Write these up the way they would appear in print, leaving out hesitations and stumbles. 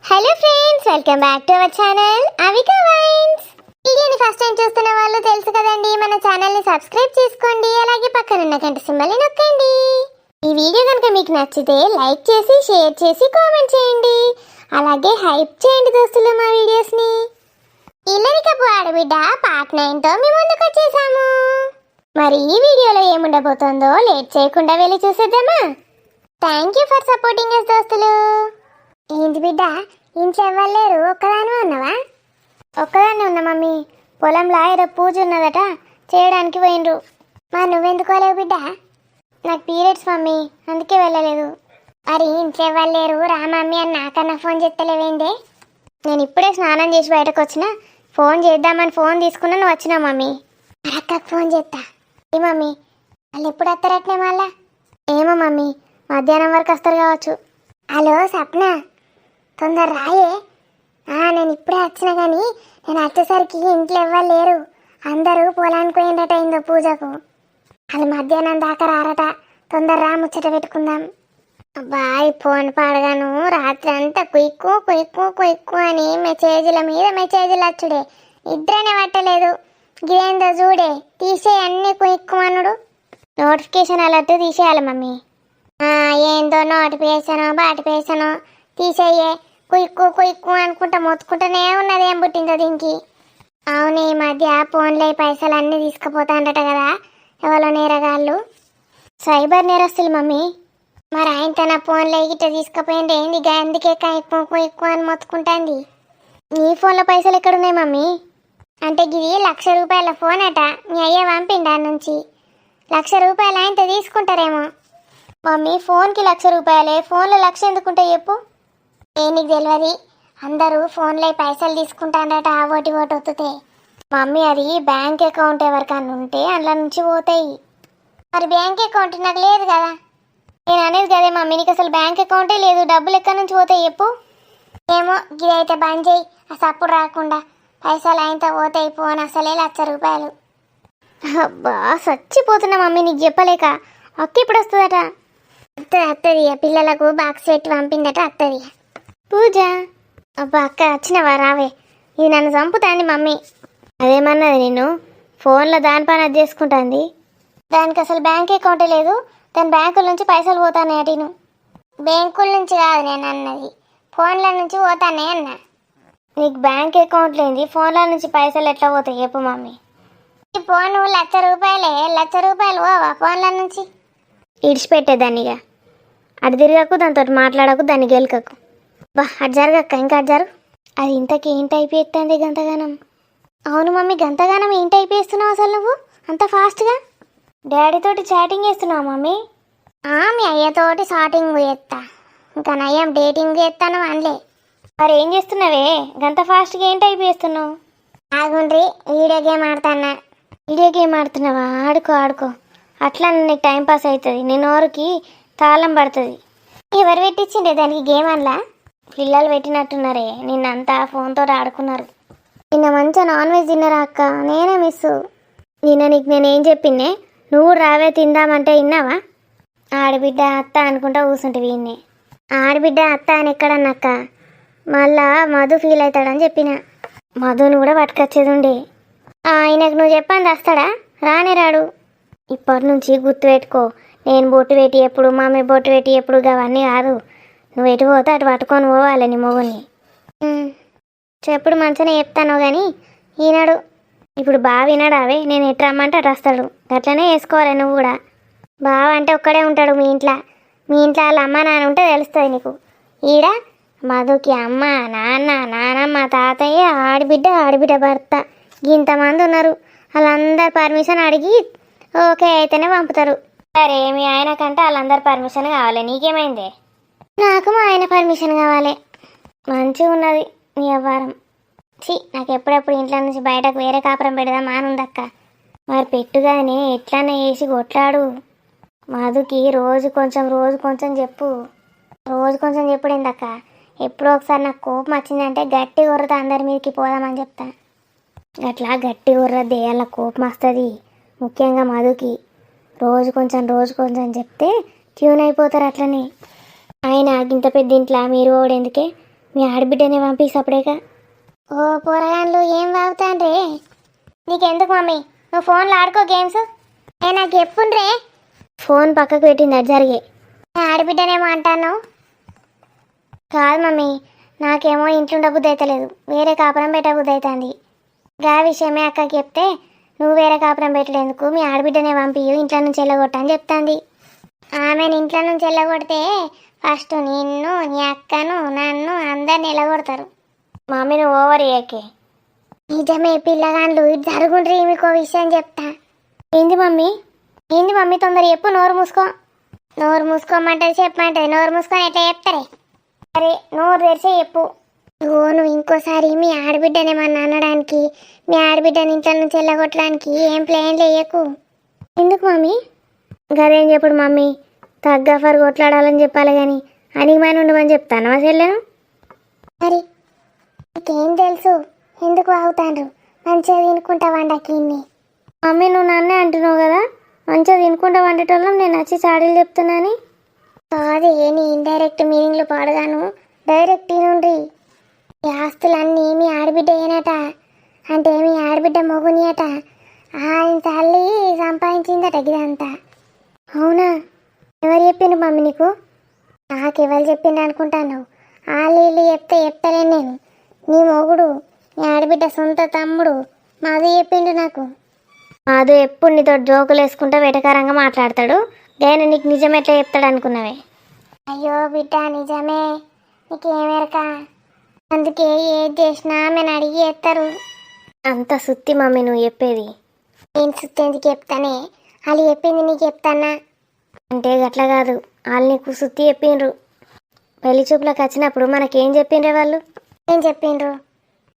Hello friends, welcome back to our channel Avika wines. వీడియోని first time చూస్తున్న వాళ్ళు తెలుసు కదండి, మన ఛానల్ని సబ్స్క్రైబ్ చేసుకోండి, అలాగే పక్కన ఉన్న గంట సింబల్ని నొక్కండి. ఈ వీడియో కనుక మీకు నచ్చితే లైక్ చేసి షేర్ చేసి కామెంట్ చేయండి, అలాగే హైప్ చేయండి దోస్తులు మా వీడియోస్ని. ఇల్లరికపు ఆడబిడ్డ పార్ట్ 9తో మీ ముందుకు వచ్చేసాము. మరి ఈ వీడియోలో ఏముండబోతుందో లేట్ చేయకుండా వెళ్ళి చూసేద్దామా? Thank you for supporting us దోస్తులు. ఏంటి బిడ్డ, ఇంట్లో ఎవ్వలేరు, ఒక్కదాని ఉన్నావా? ఒక్కదాన్ని ఉన్నా మమ్మీ. పొలంలో ఏదో పూజ ఉన్నదట, చేయడానికి పోయిండ్రు. మరి నువ్వెందుకోలేవు బిడ్డ? నాకు పీరియడ్స్ మమ్మీ, అందుకే వెళ్ళలేదు. మరి ఇంట్లో ఎవ్వలేరు రా మమ్మీ అని నాకన్నా ఫోన్ చేస్తలేవేందే? నేను ఇప్పుడే స్నానం చేసి బయటకు వచ్చిన, ఫోన్ చేద్దామని ఫోన్ తీసుకున్నా, నువ్వు వచ్చినావు మమ్మీ. అక్కకు ఫోన్ చేస్తా. ఏ మమ్మీ, వాళ్ళు ఎప్పుడు వస్తారట్నే మళ్ళా? ఏమో మమ్మీ, మధ్యాహ్నం వరకు వస్తారు కావచ్చు. హలో సప్న, తొందర రాయే. నేను ఇప్పుడే వచ్చినా కానీ నేను వచ్చేసరికి ఇంట్లో ఎవ్వలేరు, అందరూ పొలానికి పోయిందట ఇందో పూజకు. వాళ్ళు మధ్యాహ్నం దాకా రారట, తొందర రా ముచ్చట పెట్టుకుందాం. అబ్బాయి ఫోన్ పాడగాను రాత్రి అంతా కుయిక్కు కుయిక్కు కుయిక్కు అని మెసేజ్ల మీద మెసేజ్లు వచ్చుడే, నిద్రనే పట్టలేదు. గిరేందో చూడే, తీసే అన్ని కుయిక్కుమనుడు. నోటిఫికేషన్ అలర్ట్ తీసేయాలి మమ్మీ. ఏందో నోటిఫికేషనో బాటిఫికేషనో తీసేయే. కుయిక్కు కుయిక్కు అనుకుంటా మొత్తుకుంటూనే ఉన్నది, ఏం పుట్టిందో దీనికి. అవును, ఈ మధ్య ఫోన్లే పైసలు అన్నీ తీసుకుపోతాండట కదా ఎవరో నేరగాళ్ళు, సైబర్ నేరస్తులు మమ్మీ. మరి ఆయన తన ఫోన్లో గిట్ట తీసుకుపోయింది ఏంది, అందుకే కుయిక్కు కుయిక్కు అని మొత్తుకుంటాంది. నీ ఫోన్లో పైసలు ఎక్కడున్నాయి మమ్మీ? అంటే గిది ₹1,00,000 ఫోన్ అట, మీ అయ్య పంపిండా నుంచి. ₹1,00,000 ఆయనతో తీసుకుంటారేమో మమ్మీ. ఫోన్కి ₹1,00,000, ఫోన్లో 1,00,000 ఎందుకుంటాయి చెప్పు? నీకు తెలియదు, అందరూ ఫోన్లో పైసలు తీసుకుంటారట ఓటి ఒత్తుతే. మమ్మీ అది బ్యాంక్ అకౌంట్ ఎవరికన్నా ఉంటే అందులో నుంచి పోతాయి. మరి బ్యాంక్ అకౌంట్ నాకు లేదు కదా. నేను అనేది కదే మమ్మీ, నీకు అసలు బ్యాంక్ అకౌంటే లేదు, డబ్బులు ఎక్కడి నుంచి పోతాయి చెప్పు? ఏమో, గిదైతే బంద్ చేయి, అసలు అప్పుడు రాకుండా పైసలు ఆయనతో పోతాయి. ఫోన్ అసలే ₹1,00,000. అబ్బా చచ్చిపోతున్నా మమ్మీ, నీకు చెప్పలేక. అక్క ఇప్పుడు వస్తుందట? అత్తది, పిల్లలకు బాక్స్ పెట్టి పంపిందట, అత్తది. పూజ, అబ్బా అక్క వచ్చినవా, రావే. ఇది నన్ను చంపుతాంది మమ్మీ. అదేమన్నది నిన్ను? ఫోన్లో దాని పని అది చేసుకుంటుంది. దానికి అసలు బ్యాంక్ అకౌంటే లేదు, దాని బ్యాంకుల నుంచి పైసలు పోతానే అటిను. బ్యాంకుల నుంచి కాదు నేను అన్నది, ఫోన్ల నుంచి పోతానే అన్నా. నీకు బ్యాంక్ అకౌంట్ లేని ఫోన్ల నుంచి పైసలు ఎట్లా పోతాయి చెప్పు మమ్మీ? ఈ ఫోన్ ₹1,00,000, ₹1,00,000 పోవా ఫోన్ల నుంచి? ఇడిచిపెట్టేదాన్నిగా, అటు తిరగకు, దాంతో మాట్లాడకు, దాన్ని గెలకకు. బా అటు జరగక్క, ఇంకా అటు జరుగు. అది ఇంతకీ ఏంటి అయిపోతుంది గంతగానం? అవును మమ్మీ, గంతగానం ఏంటి అయిపోయిస్తున్నావు అసలు నువ్వు అంత ఫాస్ట్గా? డాడీతోటి చాటింగ్ చేస్తున్నావు మమ్మీ? మీ అయ్యతోటి షాటింగ్ చేస్తా, ఇంకా నయ్యం డేటింగ్ చేస్తాను అనలే. మరి ఏం చేస్తున్నావే గంత ఫాస్ట్గా ఏంటి అయిపోయిస్తున్నావు? ఆగుండ్రి, వీడియో గేమ్ ఆడుతున్నా. వీడియో గేమ్ ఆడుతున్నావా? ఆడుకో ఆడుకో, అట్లా నీకు టైంపాస్ అవుతుంది, నీ నోరుకి తాళం పడుతుంది. ఎవరు పెట్టించిండే దానికి గేమ్ అనలా? పిల్లలు పెట్టినట్టున్నారే, నిన్నంతా ఫోన్తో ఆడుకున్నారు. నిన్న మంచిగా నాన్ వెజ్ తిన్నరా అక్క? నేనే మిస్. నిన్న నీకు నేనేం చెప్పిందే, నువ్వు రావే తిందామంటే విన్నావా? ఆడబిడ్డ అత్త అనుకుంటా కూర్చుంటే వీన్నే. ఆడబిడ్డ అత్త అని ఎక్కడన్నాక్క, మళ్ళా మధు ఫీల్ అవుతాడని చెప్పిన. మధుని కూడా పట్టుకొచ్చేది ఉండే. ఆయనకు నువ్వు చెప్పండి వస్తాడా? రానే రాడు. ఇప్పటి నుంచి గుర్తుపెట్టుకో, నేను బొట్టు పెట్టి ఎప్పుడు, మమ్మీ బొట్టు పెట్టి ఎప్పుడు, అవన్నీ కాదు. నువ్వు ఎటు పోతే అటు పట్టుకొని పోవాలి నీ మొగుని. చెప్పుడు మంచిగానే చెప్తాను కానీ ఈనాడు ఇప్పుడు బావ వినడావే, నేను ఎటు రమ్మంటే అటు వస్తాడు. అట్లనే వేసుకోవాలి నువ్వు కూడా. బావ అంటే ఒక్కడే ఉంటాడు మీ ఇంట్లో. మీ ఇంట్లో వాళ్ళ అమ్మ నాన్న ఉంటే తెలుస్తుంది నీకు. ఈడ మధుకి అమ్మ నాన్న నానమ్మ తాతయ్య ఆడబిడ్డ భర్త ఇంతమంది ఉన్నారు. వాళ్ళందరు పర్మిషన్ అడిగి ఓకే అయితేనే పంపుతారు. సరే, మీ ఆయనకంటే వాళ్ళందరు పర్మిషన్ కావాలి, నీకేమైందే? నాకు మా ఆయన పర్మిషన్ కావాలి. మంచిగా ఉన్నది నీ వ్యవహారం. నాకు ఎప్పుడెప్పుడు ఇంట్లో నుంచి బయటకు వేరే కాపురం పెడదామా అని ఉందక్క. మరి పెట్టుగానే ఎట్లనే వేసి కొట్లాడు. మధుకి రోజు కొంచెం చెప్పు. రోజు కొంచెం చెప్పుడేందక్క? ఎప్పుడో ఒకసారి నాకు కోపం వచ్చిందంటే గట్టి కొర్రతో అందరి మీదకి పోదామని చెప్తా. అట్లా గట్టి కొర్రద్దే, అలా కోపం వస్తుంది. ముఖ్యంగా మధుకి రోజు కొంచెం చెప్తే ట్యూన్ అయిపోతారు. అట్లనే ఆయన ఇంత పెద్ద ఇంట్లో మీరు ఓడేందుకే, మీ ఆడబిడ్డనే పంపిసప్పుడేక. ఓ పోరగాన్లు ఏం వాగుతాండ్రే? నీకెందుకు మమ్మీ, నువ్వు ఫోన్లో ఆడుకో గేమ్స్. నాకు చెప్పుండ్రే. ఫోన్ పక్కకు పెట్టింది అది జరిగే. ఆడబిడ్డనేమో అంటాను. కాదు మమ్మీ, నాకేమో ఇంట్లో బుద్ధి అవుతలేదు, వేరే కాపురం పెట్ట బుద్ధి అవుతుంది. గా విషయమే అక్కకి చెప్తే నువ్వు వేరే కాపురం పెట్టలేందుకు, మీ ఆడబిడ్డనే పంపి ఇంట్లో నుంచి వెళ్ళగొట్టని చెప్తాంది. ఆమెను ఇంట్లో నుంచి వెళ్ళగొడితే ఫస్ట్ నిన్ను, నీ అక్కను, నన్ను అందరిని వెళ్ళగొడతారు. మమ్మీ నువ్వు ఓవర్ చేయకే. నిజమే పిల్లగాండ్లు, ఇటు జరుగుండ్రి. మీకో విషయం చెప్తా. ఏంది మమ్మీ? ఏంది మమ్మీ? తొందర చెప్పు. నోరు మూసుకో. నోరు మూసుకోమంటది, చెప్పమంటది. నోరు మూసుకొని ఎట్లా చెప్తారే? సరే నోరు తెరిచే చెప్పు. నువ్వు ఇంకోసారి మీ ఆడబిడ్డనేమన్నా అనడానికి, మీ ఆడబిడ్డని ఇంట్లో నుంచి వెళ్ళగొట్టడానికి ఏం ప్లాన్ లేయకు. ఎందుకు మమ్మీ? గదేం చెప్పుడు మమ్మీ, తగ్గఫర్ కొట్లాడాలని చెప్పాలి కానీ అనిగిమాని ఉండమని చెప్తాను మా చెల్లెను. మరి నీకేం తెలుసు? ఎందుకు వాగుతాండ్రు? మంచిగా తినుకుంటా వండకిన్ని. మమ్మీ నువ్వు నన్నే అంటున్నావు కదా, మంచిగా తినుకుంటా వండేటోళ్ళం నేను వచ్చి చాడీలు చెప్తున్నాని. కాదే, నీ ఇండైరెక్ట్ మీనింగ్లు పాడగాను, డైరెక్ట్ నుండి. ఈ ఆస్తులన్నీ మీ ఆడబిడ్డ ఏనట, అంటే మీ ఆడబిడ్డ మొగుని అట. ఆయన తల్లి సంపాదించిందట ఇదంతా. అవునా? ఎవరు చెప్పిండ్రు మమ్మీ నీకు? నాకెవరు చెప్పిండ్రు అనుకుంటాను? వాళ్ళు చెప్తలేను నేను. నీ మొగుడు, నీ ఆడబిడ్డ సొంత తమ్ముడు మాధు చెప్పిండు నాకు. మాధు ఎప్పుడు నీతో జోకులు వేసుకుంటా వెటకారంగా మాట్లాడతాడు. నేను నీకు నిజం ఎట్లా చెప్తాడు అనుకున్నావే? అయ్యో బిడ్డ నిజమే, నీకేమెరక. అందుకే ఏది చేసినా ఆమెను అడిగి చేస్తారు. అంత సుత్తి మమ్మీ నువ్వు చెప్పేది. నేను సుత్తి ఎందుకు చెప్తానే? వాళ్ళు చెప్పింది నీకు చెప్తానా? అంటే గట్లా కాదు, వాళ్ళు నీకు సుత్తి చెప్పిండ్రు. పెళ్లి చూపులకు వచ్చినప్పుడు మనకేం చెప్పిండ్రే వాళ్ళు? ఏం చెప్పిండ్రు?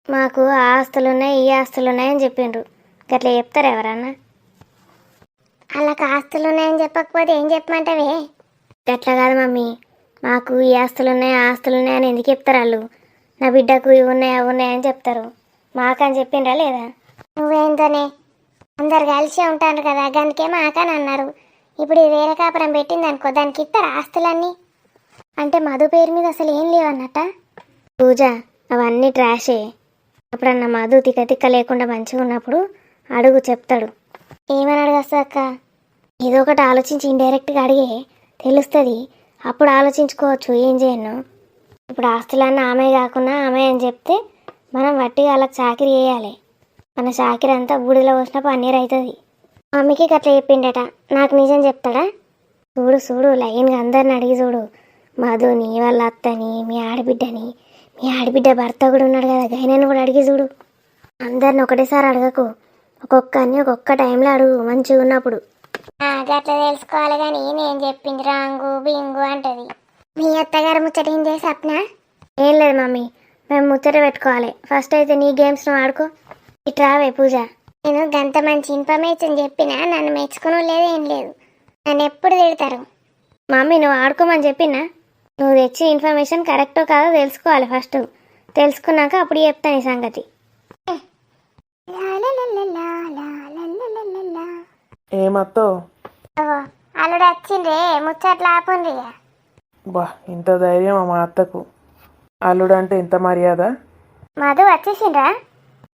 మాకు ఆ ఆస్తులున్నాయి, ఈ ఆస్తులున్నాయని చెప్పిండ్రు. గట్లా చెప్తారు ఎవరన్నా? వాళ్ళకి ఆస్తులున్నాయని చెప్పకపోతే ఏం చెప్పమంటావే? గట్లా కాదు మమ్మీ, మాకు ఈ ఆస్తులున్నాయి, ఆ ఆస్తులున్నాయని ఎందుకు చెప్తారు వాళ్ళు? నా బిడ్డకు ఇవి ఉన్నాయి, అవి ఉన్నాయని చెప్తారు. మాకని చెప్పిండ్రా లేదా? నువ్వేంతోనే, అందరు కలిసే ఉంటారు కదా, దానికే మాకని అన్నారు. ఇప్పుడు ఇది వేరే కాపురం పెట్టింది అనుకో, దానికి ఇస్తారు ఆస్తులన్నీ. అంటే మధు పేరు మీద అసలు ఏం లేవన్నట్ట? పూజ అవన్నీ ట్రాషే. ఎప్పుడన్నా మధు తిక్క తిక్క లేకుండా మంచిగా ఉన్నప్పుడు అడుగు, చెప్తాడు. ఏమని అడగస్తా అక్క? ఏదో ఒకటి ఆలోచించి ఇండైరెక్ట్గా అడిగే తెలుస్తుంది. అప్పుడు ఆలోచించుకోవచ్చు ఏం చేయను. ఇప్పుడు ఆస్తులన్నీ ఆమె కాకుండా ఆమె అని చెప్తే మనం వట్టిగా వాళ్ళకి చాకిరీ చేయాలి. మన చాకిరీ అంతా బూడిలో పోసిన పన్నీర్ అవుతుంది. మమ్మీకి గట్లా చెప్పిండట, నాకు నిజం చెప్తాడా? చూడు చూడు, లైన్గా అందరిని అడిగి చూడు. మధుని, వాళ్ళ అత్తని, మీ ఆడబిడ్డని, మీ ఆడబిడ్డ భర్త కూడా ఉన్నాడు కదా, గైనని కూడా అడిగి చూడు. అందరిని ఒకటేసారి అడగకు, ఒక్కొక్కరిని ఒక్కొక్క టైంలో అడుగు మంచిగా ఉన్నప్పుడు. గట్లా తెలుసుకోవాలి కానీ నేను చెప్పింది రాంగు బింగు అంటది. మీ అత్తగారు ముచ్చట ఏం చేసి సప్న? ఏం లేదు మమ్మీ, మేము ముచ్చట పెట్టుకోవాలి. ఫస్ట్ అయితే నీ గేమ్స్ నువ్వు ఆడుకో. ఇట్రావే పూజ. నేను గంత మంచి ఇన్ఫర్మేషన్ చెప్పినా నన్ను మెచ్చుకుని లేదు, ఏం లేదు. నన్ను ఎప్పుడు తిడతారు. మమ్మీ నువ్వు ఆడుకోమని చెప్పినా, నువ్వు తెచ్చి ఇన్ఫర్మేషన్ కరెక్టో కాదో తెలుసుకోవాలి ఫస్ట్. తెలుసుకున్నాక అప్పుడు చెప్తాను ఈ సంగతి. ఏమత్తో అల్లుడు వచ్చిండ్రే, ముచ్చట్లు ఆపుండ్రి. బా ఇంత ధైర్యం మా అత్తకు. అల్లుడు అంటే ఇంత మర్యాద. మధు వచ్చేసిండ్రా?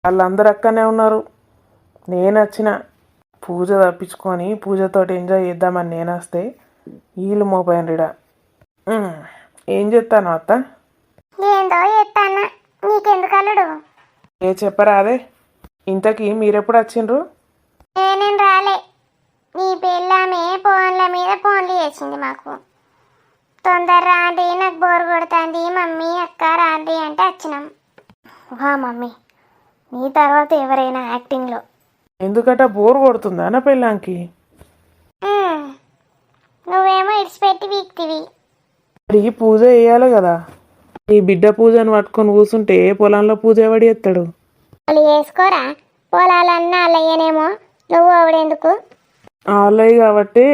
వాళ్ళందరూ అక్కనే ఉన్నారు. నేను వచ్చిన పూజ తప్పించుకొని పూజతోటి ఎంజాయ్ చేద్దామని నేను వస్తే వీళ్ళు మోపోయినరిడా. ఏం చెప్తాను అత్త? ఏందో చెప్తానా, నీకెందుకు అల్లుడు? ఏ చెప్పరా అదే. ఇంతకీ మీరెప్పుడు వచ్చిండ్రు? నేనేం రాలే. నీ పిల్లమే ఫోన్ల మీద ఫోన్లు చేసింది మాకు. తొందర రాండి, నాకు బోర్ కొడుతుంది, మమ్మీ అక్క రాండి అంటే వచ్చినాం. వా మమ్మీ, నీ తర్వాత ఎవరైనా యాక్టింగ్లో. ఎందుకట బోర్ కొడుతుందా నా పెళ్ళాంకి? నువ్వేమో ఇడిచిపెట్టి వీక్తివి. మరి పూజ వేయాలి కదా. ఈ బిడ్డ పూజను పట్టుకొని కూర్చుంటే పొలంలో పూజ ఎవడి ఎత్తాడు? వాళ్ళు చేసుకోరా? పొలాలన్నా అల్లయ్యనేమో, నువ్వు అవడెందుకు? వాళ్ళవి కాబట్టి,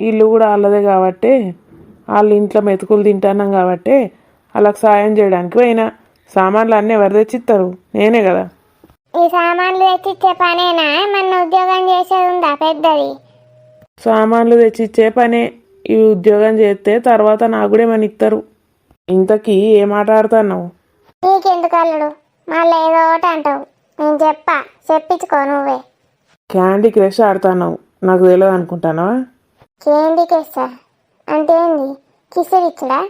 ఇల్లు కూడా వాళ్ళదే కాబట్టి, వాళ్ళు ఇంట్లో మెతుకులు తింటున్నాం కాబట్టి వాళ్ళకి సాయం చేయడానికి పోయినా. సామాన్లు అన్నీ ఎవరు తెచ్చిస్తారు? నేనే కదా. ఈ సామాన్లు తెచ్చిచ్చే పనేనా? మన ఉద్యోగం చేసేది ఉందా పెద్దది? సామాన్లు తెచ్చిచ్చే పనే. ఈ ఉద్యోగం చేస్తే తర్వాత నాకు కూడా ఏమని ఇస్తారు. ఇంతకీ ఏం ఆట ఆడుతున్నావు? నీకెందుకు అల్లుడు మళ్ళీ ఏదో ఒకటి అంటావు. నేను చెప్పించుకో నువ్వే. క్యాండీ క్రష్ ఆడుతున్నావు, నాకు తెలియదు అనుకుంటానా? ఏంటి కెస్సా అంటే ఏంది? కిసులు ఇచ్చుడా?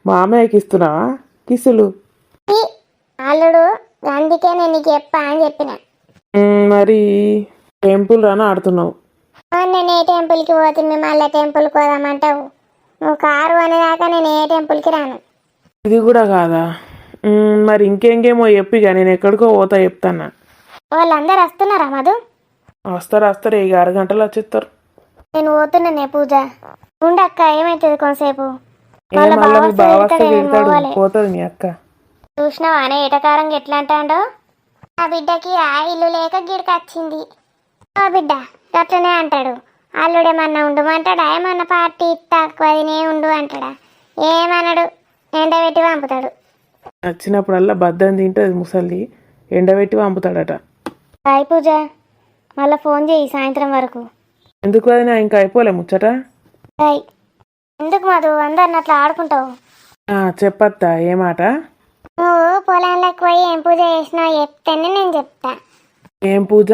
మామయ్యకి ఇస్తున్నావా కిసులు? ఈ అల్లుడు అందుకే నేను నీకు చెప్పా అని చెప్పిన. మరి టెంపుల్ రాను ఆడుతున్నావు. నేను ఏ టెంపుల్కి పోతుంది మళ్ళీ టెంపుల్కి పోదామంటావు? నువ్వు కారు అనేదాకా నేను ఏ టెంపుల్కి రాను. ఇది కూడా కాదా? మరి ఇంకేమో చెప్పిగా, నేను ఎక్కడికో పోతా చెప్తానా. వాళ్ళందరూ వస్తున్నారా మధు? వస్తారు ఇక అరగంటలో వచ్చేస్తారు. నేను పోతున్నానే పూజ. ఉండక్క ఏమైతుంది కొంతసేపు. మళ్ళీ మీ బావ వస్తే తిడతాడు, పోతుంది మీ అక్క. చూసినావా అనే ఏటకారంగా ఎట్లా అంటాడో. ఆ బిడ్డకి ఆ ఇల్లు లేక గిడికి వచ్చింది. ఆ బిడ్డ అట్లనే అంటాడు. అల్లుడేమన్నా ఉండమంటాడా? ఏమన్నా పార్టీ తక్కువదినే ఉండు అంటాడా? ఏమన్నాడు? ఎండబెట్టి పంపుతాడు. వచ్చినప్పుడల్లా బద్దం తింటుంది ముసలి, ఎండబెట్టి పంపుతాడట. బాయ్ పూజ, మళ్ళీ ఫోన్ చేయి సాయంత్రం వరకు. ఎందుకు అది నా ఇంకా అయిపోలే ముచ్చట? బాయ్. ఎందుకు మధు అందరిని అట్లా ఆడుకుంటావు? చెప్పత్తా ఏ మాట? నువ్వు పొలంలోకి పోయి ఏం పూజ చేసినావు చెప్తేనే నేను చెప్తా. ఏం పూజ?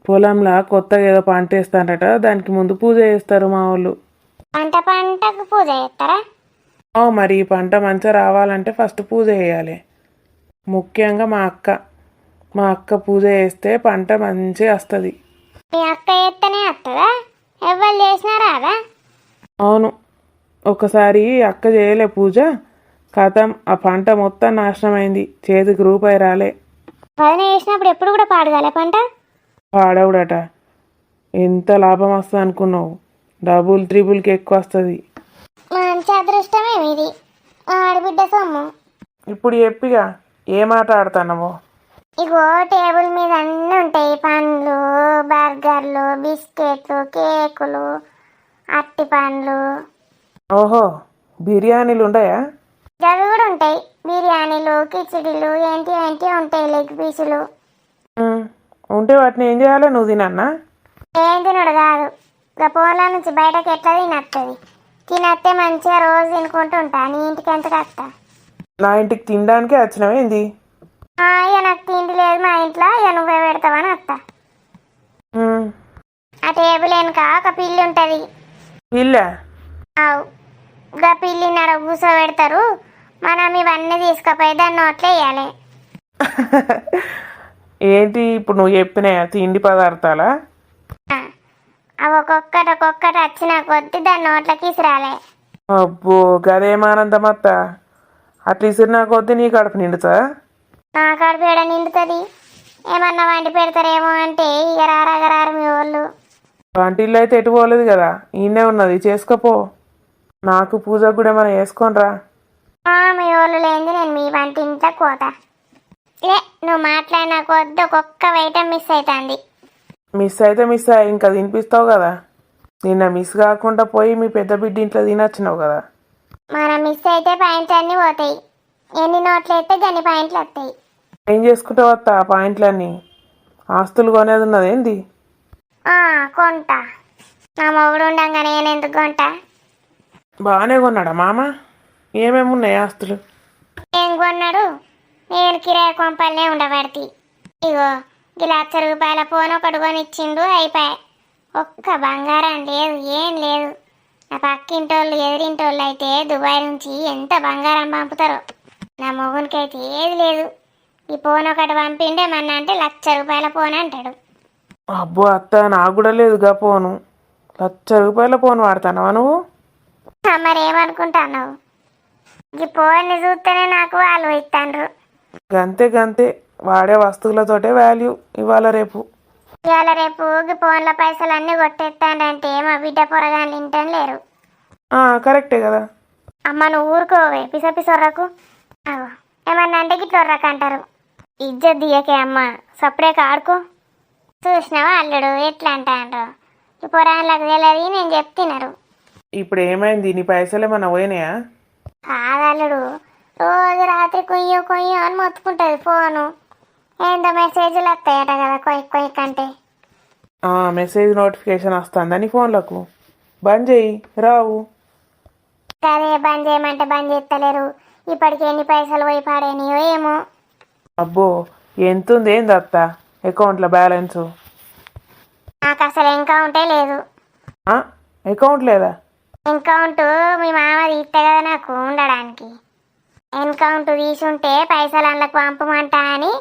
పొలంలో కొత్తగా ఏదో పంట వేస్తారట, దానికి ముందు పూజ చేస్తారు మా వాళ్ళు. పంటకు పూజ చేస్తారా? మరి ఈ పంట మంచిగా రావాలంటే ఫస్ట్ పూజ చేయాలి. ముఖ్యంగా మా అక్క పూజ చేస్తే పంట మంచిగా వస్తుంది. మీ అక్క చేస్తేనే వస్తుందా? ఎవరు చేసినా రాదా? అవును, ఒకసారి అక్క చేయలే పూజ, కథం ఆ పంట మొత్తం నాశనం అయింది, చేతికి రూపాయి రాలే. వదిన చేసినప్పుడు ఎప్పుడు కూడా పాడగాలే పంట? పాడవుడట. ఎంత లాభం వస్తుంది అనుకున్నావు? డబుల్ త్రిబుల్కి ఎక్కువ వస్తుంది. మంచి అదృష్టమే మీది, ఆడబిడ్డ సొమ్ము. ఇప్పుడు చెప్పిగా ఏ మాట ఆడుతున్నావో? ఇగో టేబుల్ మీద అన్నీ ఉంటాయి, పండ్లు, బర్గర్లు, బిస్కెట్లు, కేకులు, అట్టి పండ్లు. ఓహో, బిర్యానీలు ఉన్నాయా? అవి కూడా ఉంటాయి, బిర్యానీలు, కిచిడీలు, ఏంటి ఉంటాయి, లెగ్ పీసులు. ఉంటే వాటిని ఏం చేయాలి? నువ్వు తినన్నా? ఏం తినడు కాదు, ఇక ఫోన్ల నుంచి బయటకు ఎట్లా తినత్తది. తినత్తే మంచిగా రోజు తినుకుంటూ ఉంటా. నీ ఇంటికి ఎంతకు వస్తా? నా ఇంటికి తినడానికే వచ్చినవేంది? ఇక నాకు తిండి లేదు మా ఇంట్లో, ఇక నువ్వే పెడతావని వస్తా. ఆ టేబుల్ వెనుక ఒక పిల్లి ఉంటుంది. పిల్ల? అవు, ఇక పిల్లి నడ కూర్చోబెడతారు. మనం ఇవన్నీ తీసుకుపోయి దాన్ని నోట్లో వేయాలి. ఏంటి ఇప్పుడు నువ్వు చెప్పినాయా తిండి పదార్థాలా? అవి ఒక్కొక్కటి వచ్చిన కొద్ది దాన్ని నోట్లకి ఇసిరాలే. అబ్బో, గదేమానందమత్త, అట్లా ఇసిరినా కొద్ది నీ కడుపు నిండుతా? నా కడుపు ఏడ నిండుతుంది? ఏమన్నా వండి పెడతారేమో అంటే ఇక రారాగరారు మీ వాళ్ళు. వంటిల్లు అయితే ఎటు పోలేదు కదా, ఈయనే ఉన్నది, చేసుకోపో. నాకు పూజకు కూడా ఏమైనా వేసుకోనరా. మీ వాళ్ళు లేనిది నేను మీ వంటింట్లోకి పోతా. లే, నువ్వు మాట్లాడిన కొద్ది ఒక్కొక్క ఐటమ్ మిస్ అవుతుంది. మిస్ అయితే మిస్ అయ్యి ఇంకా తినిపిస్తావు కదా. నిన్న మిస్ కాకుండా పోయి మీ పెద్ద బిడ్డ ఇంట్లో తినొచ్చినావు కదా. మనం మిస్ అయితే పాయింట్లు అన్నీ పోతాయి. ఎన్ని నోట్లు అయితే గన్ని పాయింట్లు వస్తాయి. ఏం చేసుకుంటావు అత్త ఆ పాయింట్లన్నీ? ఆస్తులు కొనేది ఉన్నది ఏంది? కొంటా. నా మొగుడు ఉండగా నేను ఎందుకు కొంటా? బాగానే కొన్నాడా మామ? ఏమేమి ఉన్నాయి ఆస్తులు? ఏం కొన్నాడు? నేను కిరాయి కొంపల్నే ఉండబడితే ఇగో ₹1,00,000 ఫోన్ ఒకటి కొనిచ్చిండు, అయిపోయి. ఒక్క బంగారం లేదు, ఏం లేదు. నా పక్కింటోళ్ళు ఎదిరింటోళ్ళు అయితే దుబాయ్ నుంచి ఎంత బంగారం పంపుతారో. నా మొగునికి అయితే ఏది లేదు. ఈ ఫోన్ ఒకటి పంపిండే మన్నా అంటే ₹1,00,000 ఫోన్ అంటాడు. అబ్బో అత్త, నాకు కూడా లేదుగా ఫోను. ₹1,00,000 ఫోన్ వాడతానవా నువ్వు? మరి ఏమనుకుంటున్నావు? ఈ ఫోన్ని చూస్తేనే నాకు వాళ్ళు ఇస్తాండ్రు. గంతే వాడే వస్తువులతోటే వాల్యూ ఇవాళ రేపు. ఈ ఫోన్ల పైసలు అన్నీ కొట్టేస్తానంటే మా బిడ్డ పొరగాని తింటాం లేరు. కరెక్టే కదా. అమ్మ నువ్వు ఊరుకోవే పిసొర్రకు. ఏమన్నా అంటే గిట్లొర్రకు అంటారు. ఇజ్జత్ దియకే అమ్మ, సపరేట్ ఆడుకో. చూసినావా అల్లుడు ఎట్లా అంటారు? ఈ పొరాళ్ళకి తెలియదు, నేను చెప్తున్నారు. ఇప్పుడు ఏమైంది? నీ పైసలు ఏమన్నా పోయినాయా? కాదల్లుడు, రోజు రాత్రి కొయ్యో అని మొత్తుకుంటుంది ఫోను. ఏందో మెసేజ్లు వస్తాయట కదా కొయ్యి కంటే. మెసేజ్ నోటిఫికేషన్ వస్తుందా నీ ఫోన్లకు? బంద్ చేయి, రావు. అదే బంద్ చేయమంటే బంద్ చేస్తలేరు. ఇప్పటికి ఎన్ని పైసలు పోయి పాడేనియో ఏమో. అబ్బో ఎంతుంది ఏంది అత్త అకౌంట్లో బ్యాలెన్సు? నాకు అసలు ఎన్కౌంటే లేదు. ఆ, అకౌంట్ లేదా? ఎన్కౌంట్ మీ మామ తీస్తే కదా నాకు ఉండడానికి. ఎన్కౌంట్ తీసుంటే పైసలు అందులోకి పంపమంటా అని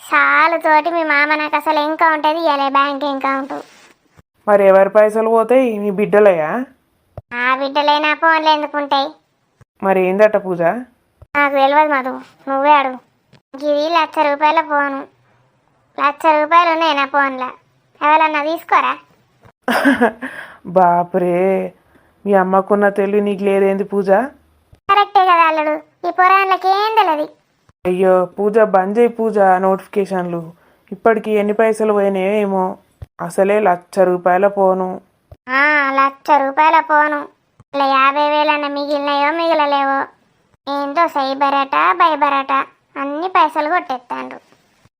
సాలుతోటి మీ మామ నాకు అసలు ఎన్కౌంట్ తీయలే, బ్యాంక్ ఎన్కౌంట్. మరి ఎవరి పైసలు పోతాయి? మీ బిడ్డలయ్యా? ఆ బిడ్డలైనా ఫోన్లు ఎందుకుంటాయి? మరి ఏందట పూజ? నాకు తెలియదు మధు, నువ్వే అడుగు. ఇది ₹1,00,000 ఫోను. ₹1,00,000 ఉన్నాయి నా ఫోన్లో, ఎవరన్నా తీసుకోరా? బాపురే, మీ అమ్మకున్న తెలివి నీకు లేదేంది పూజ? కరెక్టే కదా అల్లుడు, ఈ పొరాన్లకి ఏం తెలియదు. అయ్యో పూజ, బంద్ చేయి పూజ నోటిఫికేషన్లు. ఇప్పటికి ఎన్ని పైసలు పోయినాయో ఏమో. అసలే ₹1,00,000 పోను. ₹1,00,000 పోను. ఇలా 50,000 మిగిలినాయో మిగిలలేవో. ఏంటో సైబర్ అట బైబర్ అట అన్ని పైసలు కొట్టేస్తాండ్రు.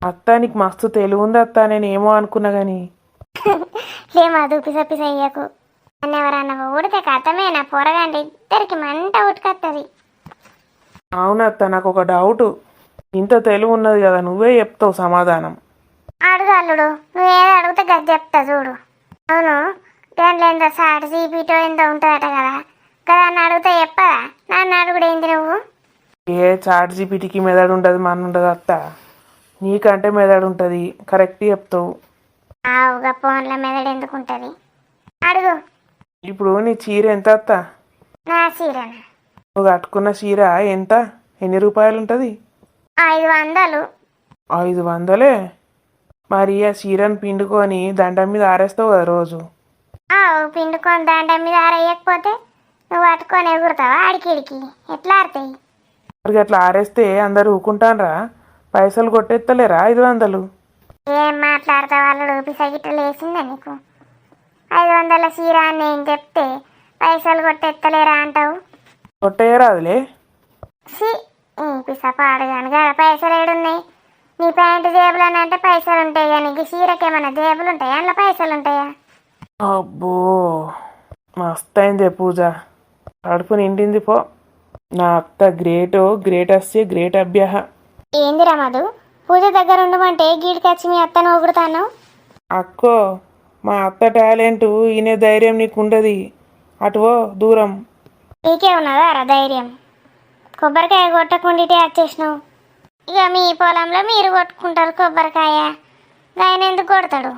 అత్త నీకు మస్తు తెలివి ఉంది అత్త, నేను ఏమో అనుకున్నా గాని. లేమా పిస అయ్యకు. నన్ను ఎవరన్నా ఊడితే కథమే, నా పొరగండి ఇద్దరికి మంట ఉట్టుకొస్తుంది. అవునత్త, నాకు ఒక డౌట్. ఇంత తెలివి ఉన్నది కదా, నువ్వే చెప్తావు సమాధానం. అడుగు అల్లుడు, నువ్వేదో అడిగితే గది చెప్తా చూడు. అవును, దాంట్లో ఎంత సాట్ జీపీటో ఎంత ఉంటుందట కదా, కదాన్ని అడిగితే చెప్పదా? నన్ను అడుగుడు ఏంది నువ్వు? ఏ చాట్ జీపీటీకి మెదడు ఉంటుంది, మన ఉండదు అత్త. నీకంటే మెదడు ఉంటుంది, కరెక్ట్ చెప్తావు. ఆవుగా ఫోన్ల మెదడు ఎందుకు ఉంటుంది? అడుగు. ఇప్పుడు నీ చీర ఎంత అత్త? నా చీరనా? నువ్వు కట్టుకున్న చీర ఎంత? ఎన్ని రూపాయలు ఉంటుంది? 500. 500? మరి ఆ చీరను పిండుకొని దండం మీద ఆరేస్తావు కదా రోజు. పిండుకొని దండం మీద ఆరేయకపోతే నువ్వు పట్టుకొని ఎగురుతావా ఆడికిడికి? ఎట్లా ఆడతాయి? మరి అట్లా ఆరేస్తే అందరు ఊకుంటాన్రా? పైసలు కొట్టేస్తలేరా 500? ఏం మాట్లాడతావు అల్లుడు, పిసగిట్ట లేచిందా నీకు? 500 చీర అని నేను చెప్తే పైసలు కొట్టెత్తలేరా అంటావు? కొట్టేయరాదులే. పిస పాడుగాను కదా, పైసలు ఏడున్నాయి? నీ ప్యాంటు జేబులని అంటే పైసలు ఉంటాయి కానీ నీకు చీరకేమన్నా జేబులు ఉంటాయా? అందులో పైసలు ఉంటాయా? అబ్బో మస్త్ అయిందే పూజ, కడుపు నిండింది పో. నా అత్త గ్రేటస్య గ్రేట్ అభ్యహ. ఏందిరా మధు, పూజ దగ్గర ఉండమంటే గీడికొచ్చి మీ అత్తను ఊగుడుతాను? అక్కో, మా అత్త టాలెంట్ ఈయనే ధైర్యం నీకు ఉండదు. అటువో దూరం. నీకే ఉన్నదా రా ధైర్యం? కొబ్బరికాయ కొట్టకుండిటే వచ్చేసినావు. ఇక మీ పొలంలో మీరు కొట్టుకుంటారు కొబ్బరికాయ, ఆయన ఎందుకు కొడతాడు?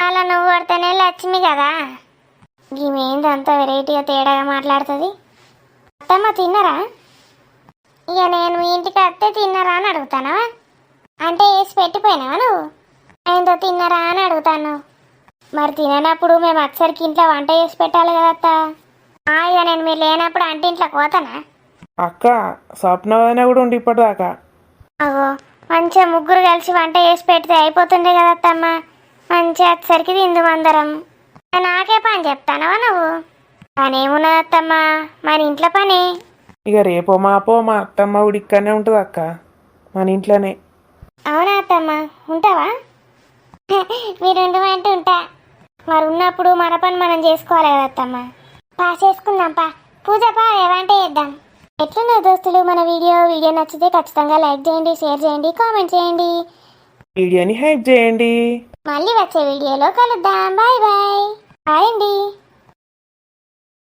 అలా నువ్వు కొడితేనే లక్ష్మి కదా. ఈమెంది అంత వెరైటీగా తేడాగా మాట్లాడుతుంది. అత్తమ్మ తిన్నరా? ఇక నేను మీ ఇంటికి వస్తే తిన్నరా అని అడుగుతానా? అంటే వేసి పెట్టిపోయినావా నువ్వు? ఏందో తిన్నరా అని అడుగుతాను. మరి తిననప్పుడు మేము అచ్చరికి ఇంట్లో వంట చేసి పెట్టాలి కదా అత్త. ఇక నేను మీరు లేనప్పుడు అంటే ఇంట్లోకి పోతానా? అక్క స్వప్నవదన కూడా ఉండి ఇప్పటిదాకా. అగో మంచిగా ముగ్గురు కలిసి వంట చేసి పెడితే అయిపోతుండే కదా అత్తమ్మ. మంచిగా వచ్చేసరికి తిందుమందరం. నాకే పని చెప్తానవా నువ్వు? పని ఏమున్నది అత్తమ్మ, మన ఇంట్లో పని. ఇక రేపో మాపో మా అత్తమ్మ కూడా ఇక్కడనే ఉంటుంది అక్క, మన ఇంట్లోనే. అవునా అత్తమ్మ, ఉంటావా? మీరు ఉండమంటే ఉంటా. మరి ఉన్నప్పుడు మన పని మనం చేసుకోవాలి కదా అత్తమ్మ. చేసుకుందాం పూజ వంట చేద్దాం. ఎట్లున్నారు దోస్తులు మన వీడియో నచ్చితే ఖచ్చితంగా లైక్ చేయండి, షేర్ చేయండి, కామెంట్ చేయండి, వీడియోని హైప్ చేయండి. మళ్ళీ వచ్చే వీడియోలో కలుద్దాం. Bye bye. బాయ్ అండి.